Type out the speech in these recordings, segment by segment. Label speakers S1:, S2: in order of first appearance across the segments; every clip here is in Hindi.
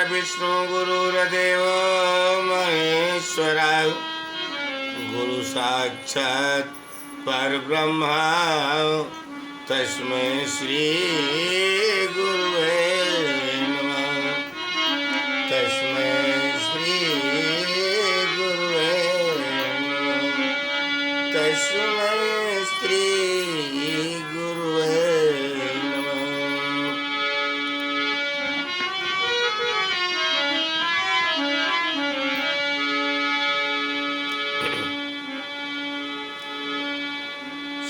S1: विष्णु गुरुर्देव महेश्वरा गुरु साक्षात् परब्रह्म तस्मै श्री गुरुवे नमः। तस्मै श्री गुरुवे नमः। तस्मै श्री गुरुवे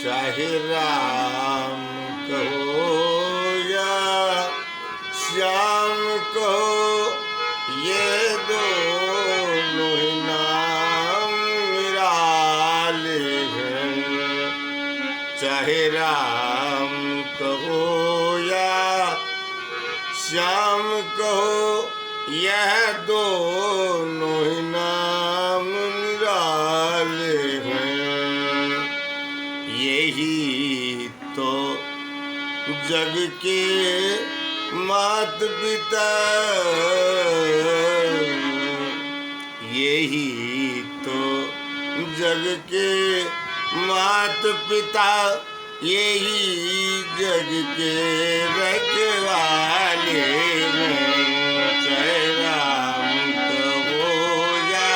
S1: चाहे राम कहो या श्याम कहो, ये दोनों ही नाम निराले हैं। चाहे राम कहो या श्याम कहो, यह दोनों ही नाम निराले हैं। यही तो जग के मात पिता, यही तो जग के मात पिता, यही जग के रखवाले हैं। चाहे राम कहो या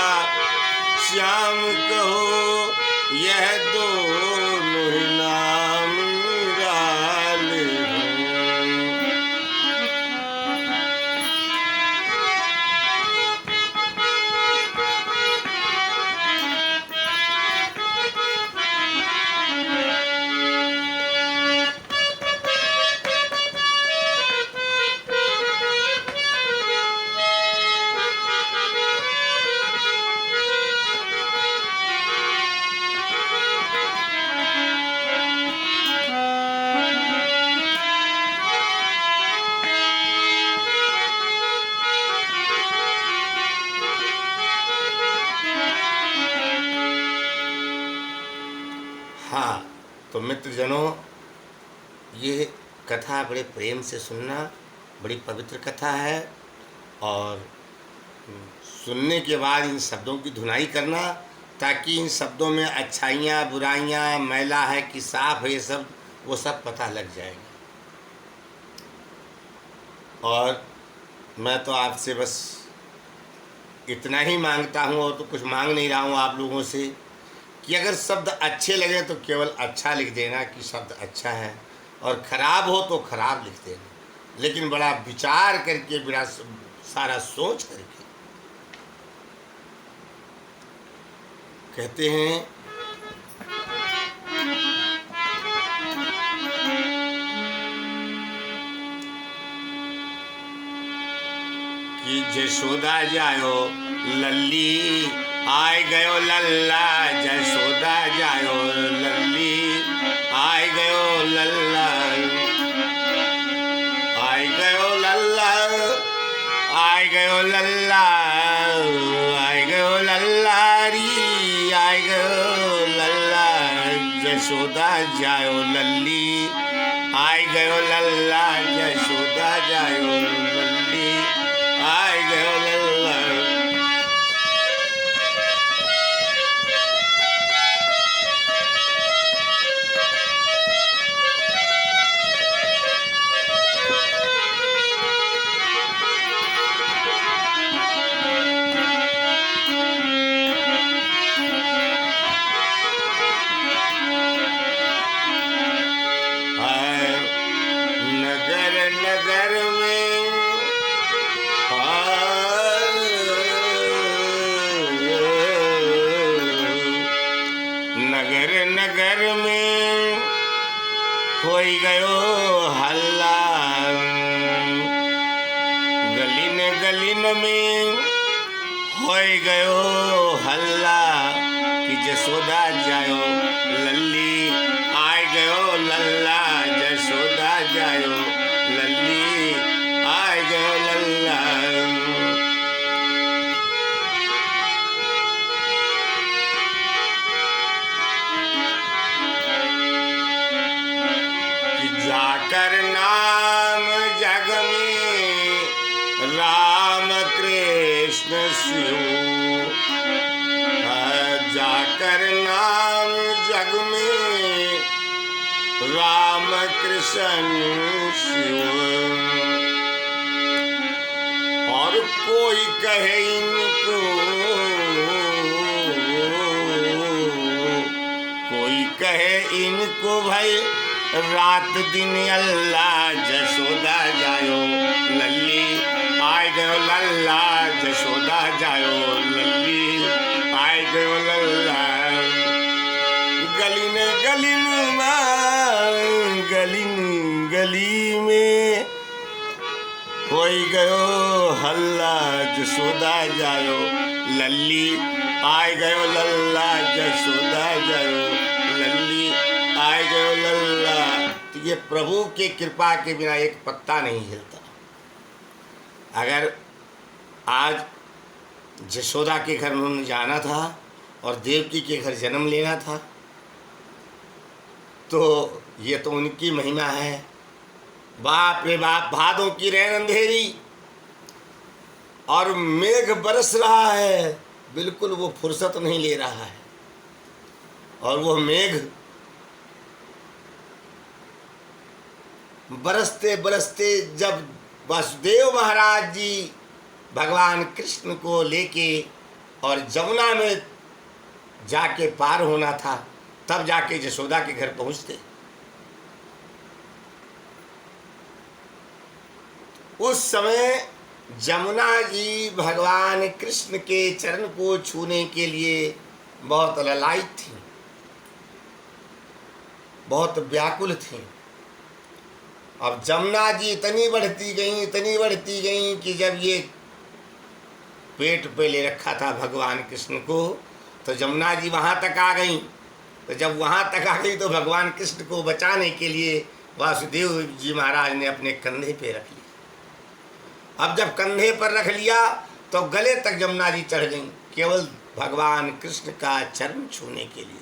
S1: श्याम कहो, यह दोनों ही नाम निराले हैं। हाँ, तो मित्रजनों, ये कथा बड़े प्रेम से सुनना, बड़ी पवित्र कथा है। और सुनने के बाद इन शब्दों की धुनाई करना, ताकि इन शब्दों में अच्छाइयाँ बुराइयाँ, मैला है कि साफ है, ये सब वो सब पता लग जाएगा। और मैं तो आपसे बस इतना ही मांगता हूँ, और तो कुछ मांग नहीं रहा हूँ आप लोगों से, कि अगर शब्द अच्छे लगे तो केवल अच्छा लिख देना कि शब्द अच्छा है, और ख़राब हो तो ख़राब लिख देना, लेकिन बड़ा विचार करके, बड़ा सारा सोच करके। कहते हैं कि जशोदा जायो लल्ली, आय गयो लल्ला। जशोदा जायो लल्ली, आय गयो लल्ला। आय गयो लल्ला, आय गयो लल्ला, आय गयो लल्ला री, आय गयो लल्ला। जशोदा जायो लल्ली, आय गयो लल्ला। जशोदा जायो लल्ली, आय गयो लल्ला। नगर में होई गयो हल्ला, गलिन गलिन में होई गयो हल्ला, कि जसोदा जायो लल्ली, आय गयो लल्ला। जसोदा जायो लल्ली, आय गयो लल्ला। जाकर नाम जग में राम कृष्ण शिव, जाकर नाम जग में राम कृष्ण शिव। और कोई कहे इनको, कोई कहे इनको भाई रात दिन अल्लाह जशोदा जायो लल्ली आए गयो लल्ला, जशोदा जायो लल्ली आए गयो लल्ला। गली ने गली में, गली गली में होई गयो हल्ला, जशोदा जायो लल्ली आए गयो लल्ला, जशोदा जायो लल्ली आए गयो लल्ला। तो ये प्रभु के कृपा के बिना एक पत्ता नहीं हिलता। अगर आज जशोदा के घर उन्होंने जाना था और देवकी के घर जन्म लेना था, तो ये तो उनकी महिमा है। बाप रे बाप, भादों की रैन अंधेरी और मेघ बरस रहा है, बिल्कुल वो फुर्सत नहीं ले रहा है। और वो मेघ बरसते बरसते जब वासुदेव महाराज जी भगवान कृष्ण को लेके और जमुना में जाके पार होना था, तब जाके जशोदा के घर पहुंचते। उस समय जमुना जी भगवान कृष्ण के चरण को छूने के लिए बहुत ललायित थी, बहुत व्याकुल थी। अब जमुना जी इतनी बढ़ती गई कि जब ये पेट पे ले रखा था भगवान कृष्ण को, तो जमुना जी वहाँ तक आ गई। तो जब वहाँ तक आ गई तो भगवान कृष्ण को बचाने के लिए वासुदेव जी महाराज ने अपने कंधे पे रख लिया। अब जब कंधे पर रख लिया तो गले तक जमुना जी चढ़ गई, केवल भगवान कृष्ण का चरण छूने के लिए।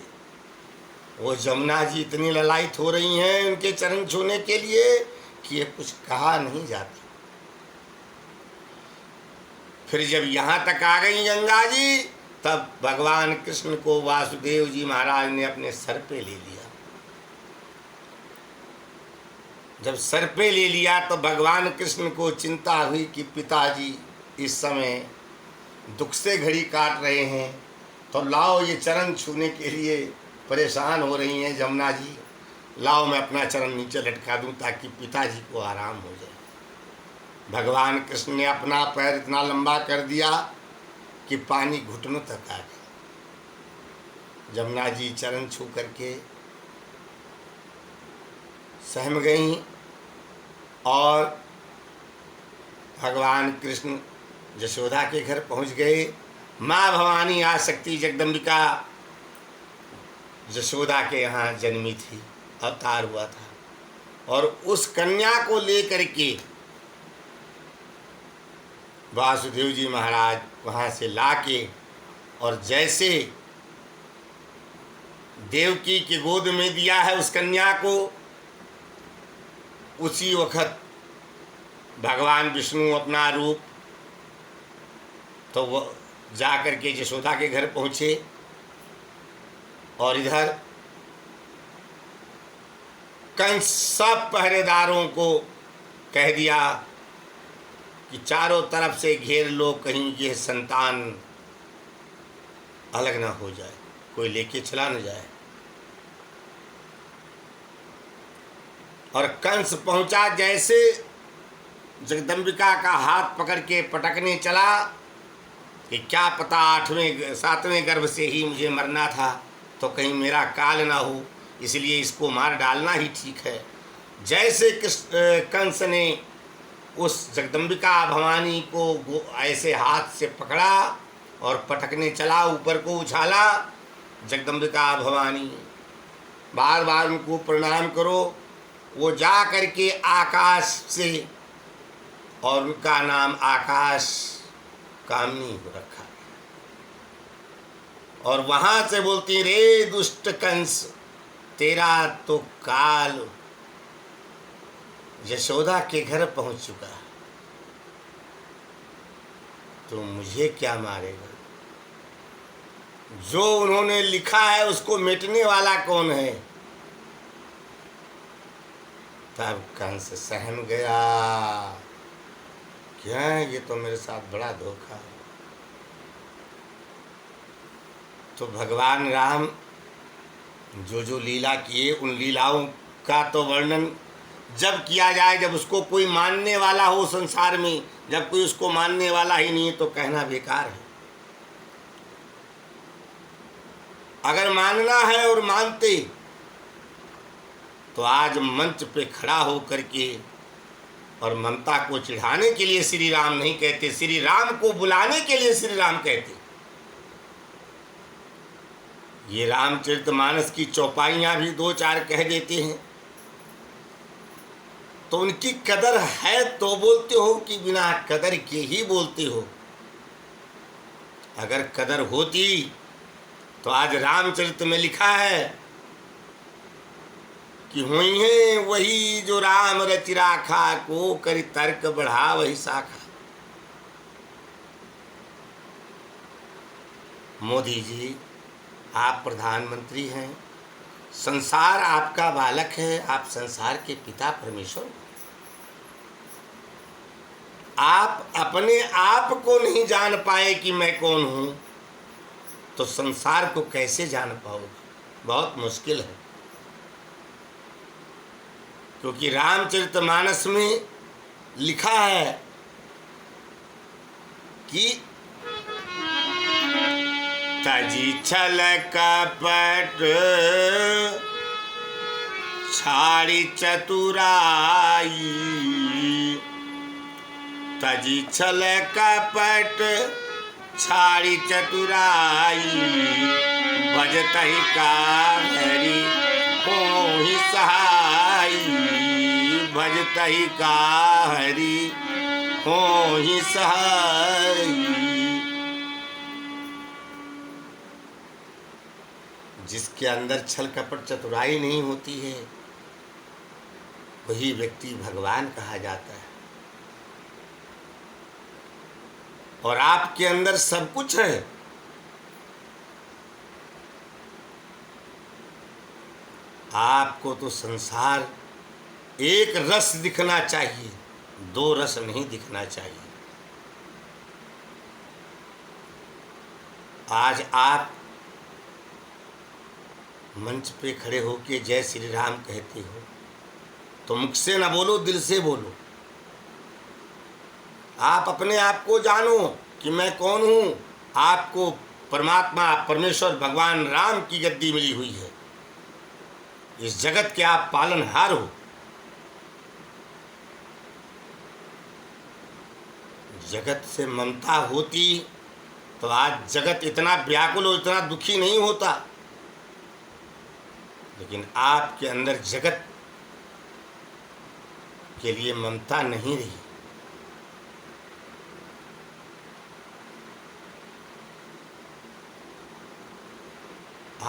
S1: वो जमुना जी इतनी ललायित हो रही हैं उनके चरण छूने के लिए कि ये कुछ कहा नहीं जाता। फिर जब यहाँ तक आ गई गंगा जी, तब भगवान कृष्ण को वासुदेव जी महाराज ने अपने सर पे ले लिया। जब सर पे ले लिया तो भगवान कृष्ण को चिंता हुई कि पिताजी इस समय दुख से घड़ी काट रहे हैं, तो लाओ ये चरण छूने के लिए परेशान हो रही हैं जमुना जी, लाओ मैं अपना चरण नीचे लटका दूं ताकि पिताजी को आराम हो जाए। भगवान कृष्ण ने अपना पैर इतना लंबा कर दिया कि पानी घुटनों तक आ गया। जमुना जी चरण छू करके सहम गईं और भगवान कृष्ण जशोदा के घर पहुंच गए। माँ भवानी आशक्ति जगदम्बिका जशोदा के यहाँ जन्मी थी, अवतार हुआ था। और उस कन्या को लेकर के वासुदेव जी महाराज वहाँ से लाके और जैसे देवकी के गोद में दिया है उस कन्या को, उसी वक्त भगवान विष्णु अपना रूप तो वो जा कर के जशोदा के घर पहुँचे और इधर कंस सब पहरेदारों को कह दिया कि चारों तरफ से घेर लो, कहीं ये संतान अलग ना हो जाए, कोई लेके चला न जाए। और कंस पहुंचा, जैसे जगदम्बिका का हाथ पकड़ के पटकने चला कि क्या पता 8वें 7वें गर्भ से ही मुझे मरना था, तो कहीं मेरा काल ना हो, इसलिए इसको मार डालना ही ठीक है। जैसे कंस ने उस जगदम्बिका भवानी को ऐसे हाथ से पकड़ा और पटकने चला, ऊपर को उछाला, जगदम्बिका भवानी बार बार उनको प्रणाम करो, वो जा करके आकाश से, और उनका नाम आकाश कामनी हो रखा। और वहाँ से बोलती, रे दुष्ट कंस, तेरा तो काल यशोदा के घर पहुँच चुका। तो मुझे क्या मारेगा? जो उन्होंने लिखा है उसको मिटने वाला कौन है? तब कंस सहम गया, क्या ये तो मेरे साथ बड़ा धोखा है। तो भगवान राम जो जो लीला किए, उन लीलाओं का तो वर्णन जब किया जाए, जब उसको कोई मानने वाला हो संसार में। जब कोई उसको मानने वाला ही नहीं है तो कहना बेकार है। अगर मानना है और मानते तो आज मंच पे खड़ा हो करके और ममता को चिढ़ाने के लिए श्री राम नहीं कहते, श्री राम को बुलाने के लिए श्री राम कहते। ये रामचरितमानस की चौपाइयाँ भी 2-4 कह देते हैं तो उनकी कदर है तो बोलते हो कि बिना कदर के ही बोलते हो? अगर कदर होती तो आज रामचरित में लिखा है कि हुई है वही जो राम रच राखा, को करी तर्क बढ़ा वही शाखा। मोदी जी, आप प्रधानमंत्री हैं, संसार आपका बालक है, आप संसार के पिता परमेश्वर। आप अपने आप को नहीं जान पाए कि मैं कौन हूं, तो संसार को कैसे जान पाओगे? बहुत मुश्किल है। क्योंकि रामचरितमानस में लिखा है कि तजी छल कपट छाड़ी चतुराई, तजी छल कपट छाड़ी चतुराई, भजतहि काहरी होहि सहाई, भजतहि काहरी होहि सहाई। जिसके अंदर छल कपट चतुराई नहीं होती है वही व्यक्ति भगवान कहा जाता है। और आपके अंदर सब कुछ है। आपको तो संसार एक रस दिखना चाहिए, 2 रस नहीं दिखना चाहिए। आज आप मंच पे खड़े होके जय श्री राम कहते हो तो मुख से ना बोलो, दिल से बोलो। आप अपने आप को जानो कि मैं कौन हूँ। आपको परमात्मा परमेश्वर भगवान राम की गद्दी मिली हुई है। इस जगत के आप पालनहार हो। जगत से ममता होती तो आज जगत इतना व्याकुल और इतना दुखी नहीं होता। लेकिन आपके अंदर जगत के लिए ममता नहीं रही।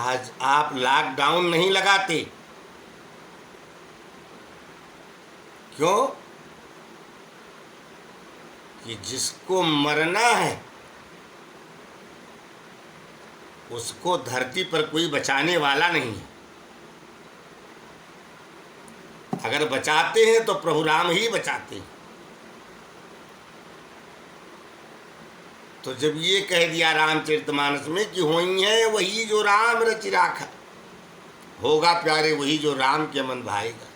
S1: आज आप लॉकडाउन नहीं लगाते। क्यों? कि जिसको मरना है उसको धरती पर कोई बचाने वाला नहीं है। अगर बचाते हैं तो प्रभु राम ही बचाते हैं। तो जब ये कह दिया रामचरितमानस में कि होई है वही जो राम रचि राखा, होगा प्यारे वही जो राम के मन भाएगा।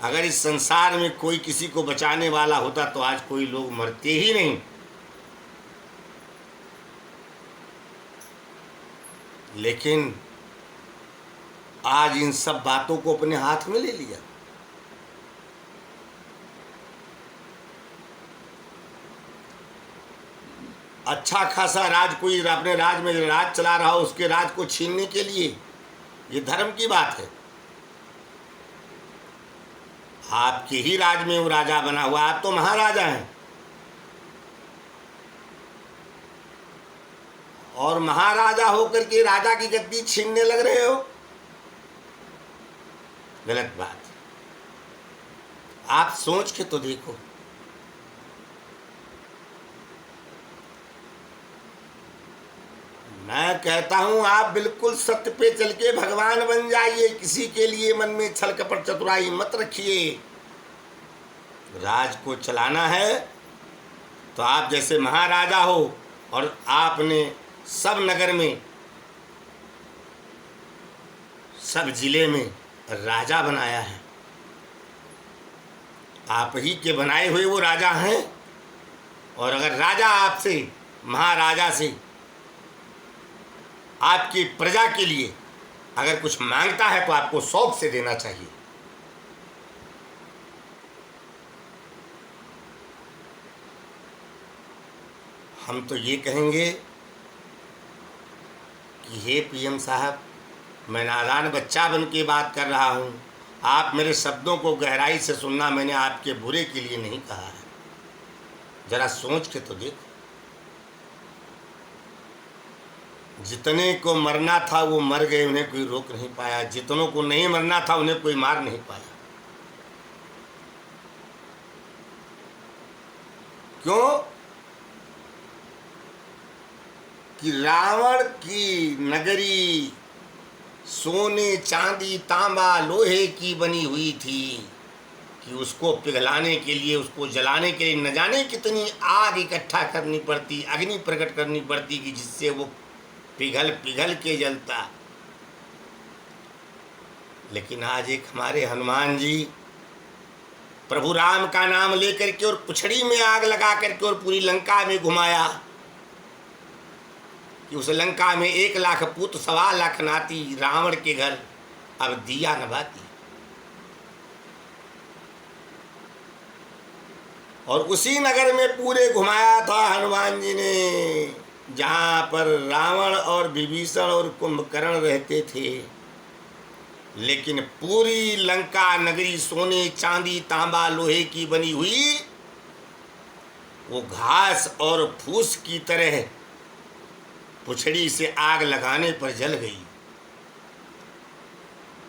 S1: अगर इस संसार में कोई किसी को बचाने वाला होता तो आज कोई लोग मरते ही नहीं। लेकिन आज इन सब बातों को अपने हाथ में ले लिया। अच्छा खासा राज कोई अपने राज में राज चला रहा हो, उसके राज को छीनने के लिए ये धर्म की बात है। आपके ही राज में वो राजा बना हुआ, आप तो महाराजा हैं और महाराजा होकर के राजा की गद्दी छीनने लग रहे हो। गलत बात। आप सोच के तो देखो। मैं कहता हूं आप बिल्कुल सत्य पे चल के भगवान बन जाइए, किसी के लिए मन में छल कपट चतुराई मत रखिए। राज को चलाना है तो आप जैसे महाराजा हो और आपने सब नगर में, सब जिले में राजा बनाया है, आप ही के बनाए हुए वो राजा हैं। और अगर राजा आपसे, महाराजा से, आपकी प्रजा के लिए अगर कुछ मांगता है तो आपको शौक से देना चाहिए। हम तो ये कहेंगे कि हे पीएम साहब, मैं नादान बच्चा बन के बात कर रहा हूँ, आप मेरे शब्दों को गहराई से सुनना। मैंने आपके बुरे के लिए नहीं कहा है, जरा सोच के तो देखो। जितने को मरना था वो मर गए, उन्हें कोई रोक नहीं पाया। जितनों को नहीं मरना था उन्हें कोई मार नहीं पाया। क्यों? कि रावण की नगरी सोने चांदी तांबा लोहे की बनी हुई थी, कि उसको पिघलाने के लिए, उसको जलाने के लिए न जाने कितनी आग इकट्ठा करनी पड़ती, अग्नि प्रकट करनी पड़ती, कि जिससे वो पिघल पिघल के जलता। लेकिन आज एक हमारे हनुमान जी प्रभु राम का नाम लेकर के और पुछड़ी में आग लगा करके और पूरी लंका में घुमाया, कि उस लंका में 1 लाख पुत 1.25 लाख नाती रावण के घर अब दिया न बाती। और उसी नगर में पूरे घुमाया था हनुमान जी ने, जहाँ पर रावण और विभीषण और कुंभकर्ण रहते थे। लेकिन पूरी लंका नगरी सोने चांदी तांबा लोहे की बनी हुई, वो घास और फूस की तरह पुछड़ी से आग लगाने पर जल गई।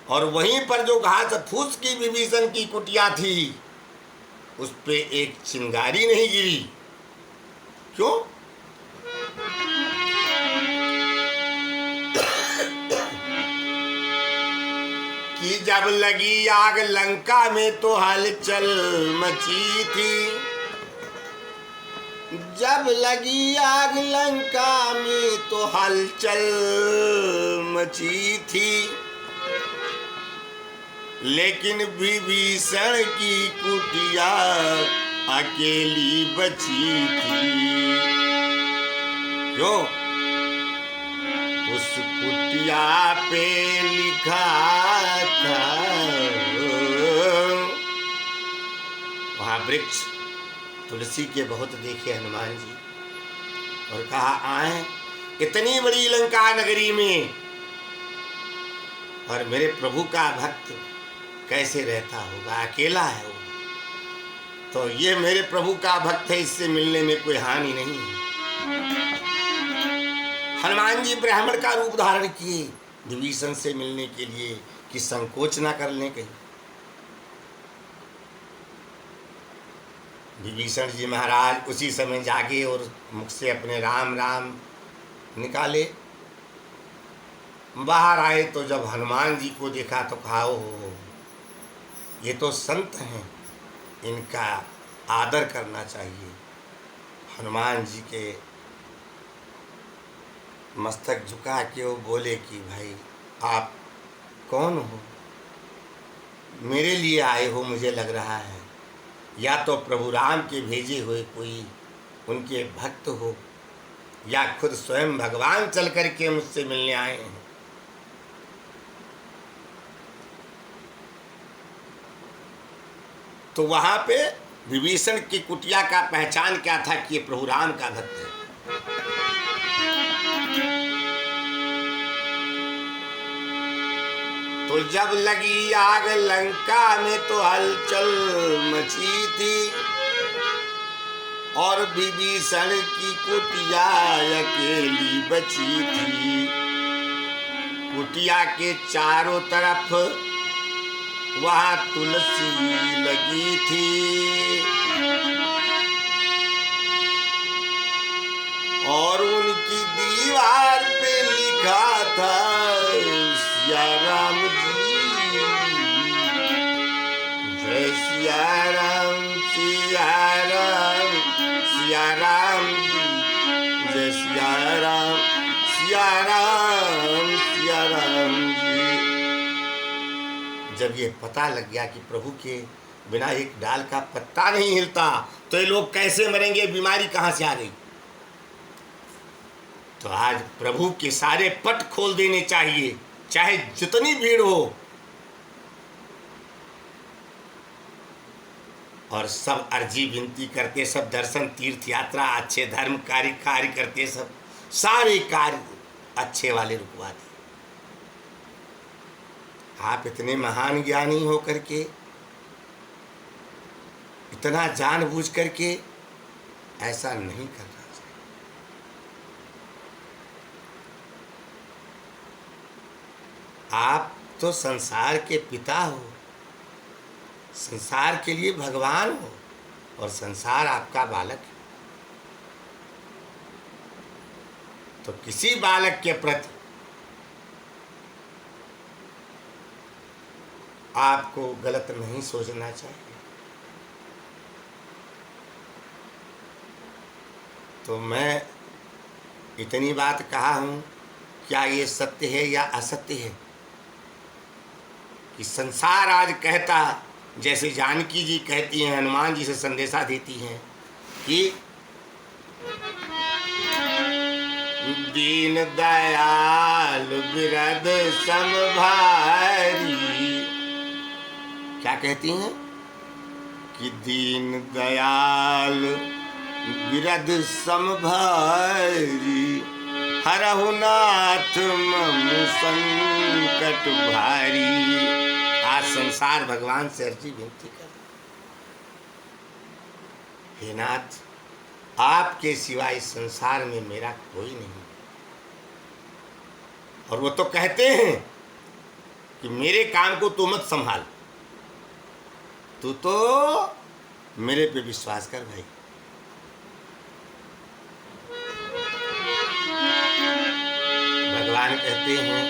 S1: और वहीं पर जो घास फूस की विभीषण की कुटिया थी, उस पे एक चिंगारी नहीं गिरी। क्यों? कि जब लगी आग लंका में तो हलचल मची थी। जब लगी आग लंका में तो हलचल मची थी, लेकिन विभीषण की कुटिया अकेली बची थी। क्यों? उस कुटिया पे लिखा था, वहाँ वृक्ष तुलसी के बहुत देखे हनुमान जी, और कहा आए इतनी बड़ी लंका नगरी में, और मेरे प्रभु का भक्त कैसे रहता होगा, अकेला है वो। तो ये मेरे प्रभु का भक्त है, इससे मिलने में कोई हानि नहीं है। हनुमान जी ब्राह्मण का रूप धारण किए विभीषण से मिलने के लिए, कि संकोच ना कर लें कहीं। विभीषण जी महाराज उसी समय जागे और मुख से अपने राम राम निकाले। बाहर आए तो जब हनुमान जी को देखा तो कहा ओहो, ये तो संत हैं, इनका आदर करना चाहिए। हनुमान जी के मस्तक झुका के वो बोले कि भाई आप कौन हो? मेरे लिए आए हो मुझे लग रहा है, या तो प्रभु राम के भेजे हुए कोई उनके भक्त हो, या खुद स्वयं भगवान चल कर के मुझसे मिलने आए हैं। तो वहाँ पे विभीषण की कुटिया का पहचान क्या था कि ये प्रभु राम का भक्त है। तो जब लगी आग लंका में तो हलचल मची थी, और विभीषण की कुटिया अकेली बची थी। कुटिया के चारों तरफ वहाँ तुलसी लगी थी, और उनकी दीवार पे कथा सिया राम जी, जय सिया राम सिया राम सिया राम जी, जय सिया राम सिया राम सिया राम जी। जब ये पता लग गया कि प्रभु के बिना एक डाल का पत्ता नहीं हिलता, तो ये लोग कैसे मरेंगे, बीमारी कहाँ से आ गई। तो आज प्रभु के सारे पट खोल देने चाहिए, चाहे जितनी भीड़ हो, और सब अर्जी विनती करते, सब दर्शन तीर्थ यात्रा अच्छे धर्म कार्य करते, सब सारे कार्य अच्छे वाले रुकवा दिए। आप इतने महान ज्ञानी हो करके, इतना जानबूझ करके ऐसा नहीं करना चाहिए। आप तो संसार के पिता हो, संसार के लिए भगवान हो, और संसार आपका बालक है। तो किसी बालक के प्रति आपको गलत नहीं सोचना चाहिए। तो मैं इतनी बात कहा हूँ, क्या ये सत्य है या असत्य है कि संसार आज कहता, जैसे जानकी जी कहती हैं, हनुमान जी से संदेशा देती हैं कि दीन दयाल बिरद सम भारी। क्या कहती हैं कि दीन दयाल बिरद सम भारी, हरहु नाथ मम संकट भारी। आज संसार भगवान से अर्जी विनती कर, हे नाथ, आपके सिवाय संसार में मेरा कोई नहीं। और वो तो कहते हैं कि मेरे काम को तू मत संभाल, तू तो मेरे पे विश्वास कर भाई। भगवान कहते हैं,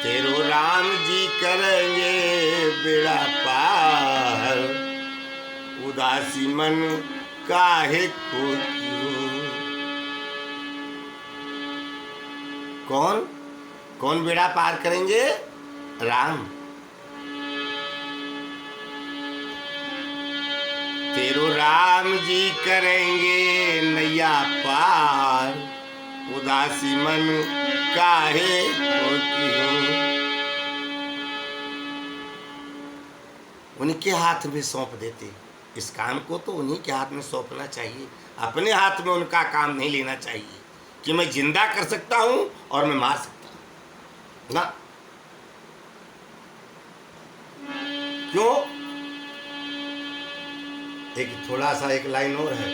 S1: तेरो राम जी करेंगे बेड़ा पार, उदासी मन काहे को क्यों। कौन कौन बेड़ा पार करेंगे? राम। तेरो राम जी करेंगे नैया पार, उदासी मन काहे को क्यों। उनके हाथ में सौंप देते, इस काम को तो उन्हीं के हाथ में सौंपना चाहिए। अपने हाथ में उनका काम नहीं लेना चाहिए कि मैं जिंदा कर सकता हूं और मैं मार सकता हूं ना। क्यों? एक थोड़ा सा एक लाइन और है,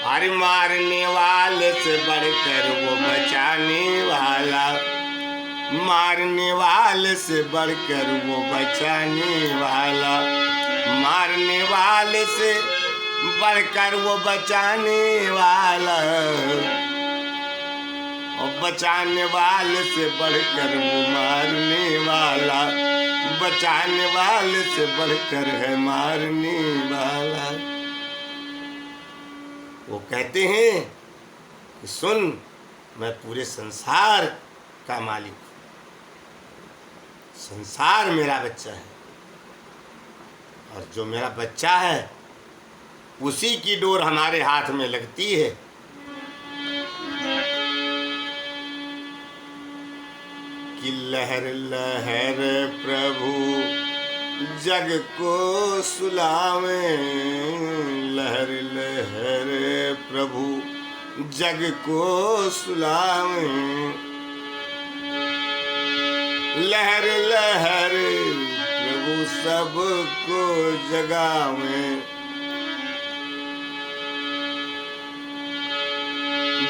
S1: अरे मारने वाले से बढ़कर वो बचाने वाला, मारने वाले से बढ़कर वो बचाने वाला, मारने वाले से बढ़कर वो बचाने वाला, और बचाने वाले से बढ़कर वो मारने वाला, बचाने वाले से बढ़कर है मारने वाला। वो कहते हैं कि सुन, मैं पूरे संसार का मालिक हूँ, संसार मेरा बच्चा है, और जो मेरा बच्चा है उसी की डोर हमारे हाथ में लगती है। कि लहर लहर प्रभु जग को सुलावे, लहर लहर प्रभु जग को सुलावे, लहर लहर प्रभु सबको जगावे,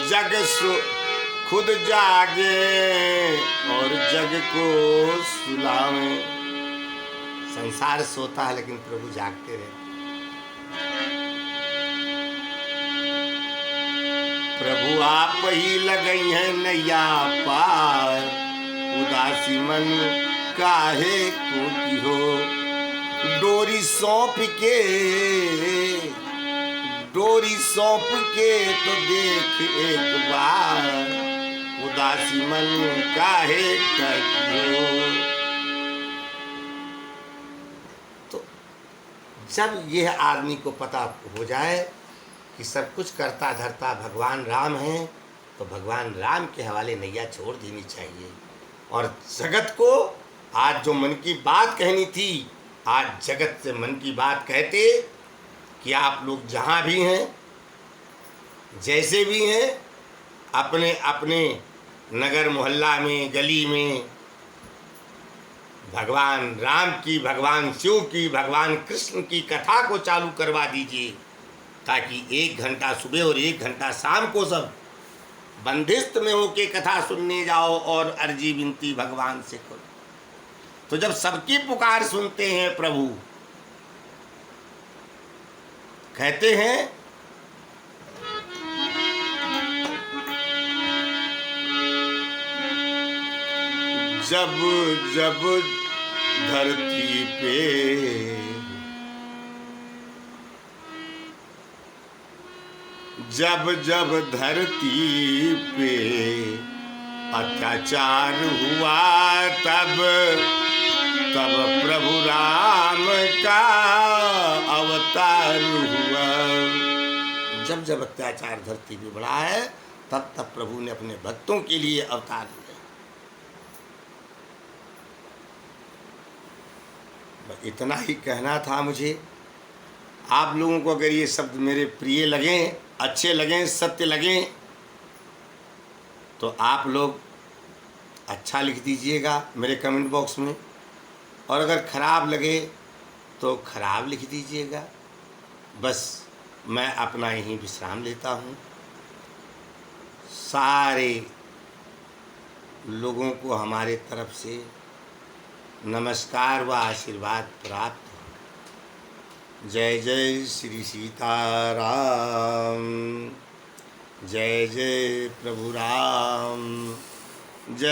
S1: जग खुद जागे और जग को सुलावे। संसार सोता है लेकिन प्रभु जागते रहते। प्रभु आप ही लगई हैं नैया पार, उदासी मन काहे को की हो। डोरी सौंप के, डोरी सौंप के तो देख एक बार, उदासी मन काहे कहो। तो जब यह आदमी को पता हो जाए कि सब कुछ करता धरता भगवान राम है, तो भगवान राम के हवाले नैया छोड़ देनी चाहिए। और जगत को आज जो मन की बात कहनी थी, आज जगत से मन की बात कहते कि आप लोग जहाँ भी हैं, जैसे भी हैं, अपने अपने नगर मोहल्ला में, गली में भगवान राम की, भगवान शिव की, भगवान कृष्ण की कथा को चालू करवा दीजिए, ताकि 1 घंटा सुबह और 1 घंटा शाम को सब बंदिस्त में होके कथा सुनने जाओ और अर्जी विनती भगवान से करो। तो जब सबकी पुकार सुनते हैं प्रभु, कहते हैं जब जब धरती पे, जब जब धरती पे अत्याचार हुआ, तब तब प्रभु राम का अवतार हुआ। जब जब अत्याचार धरती पे बढ़ा है, तब तब प्रभु ने अपने भक्तों के लिए अवतार लिया। इतना ही कहना था मुझे। आप लोगों को अगर ये शब्द मेरे प्रिय लगें, अच्छे लगें, सत्य लगें, तो आप लोग अच्छा लिख दीजिएगा मेरे कमेंट बॉक्स में, और अगर ख़राब लगे तो ख़राब लिख दीजिएगा। बस मैं अपना यहीं विश्राम लेता हूँ। सारे लोगों को हमारे तरफ से नमस्कार व आशीर्वाद प्राप्त। जय जय श्री सीताराम, जय जय प्रभु राम, जय।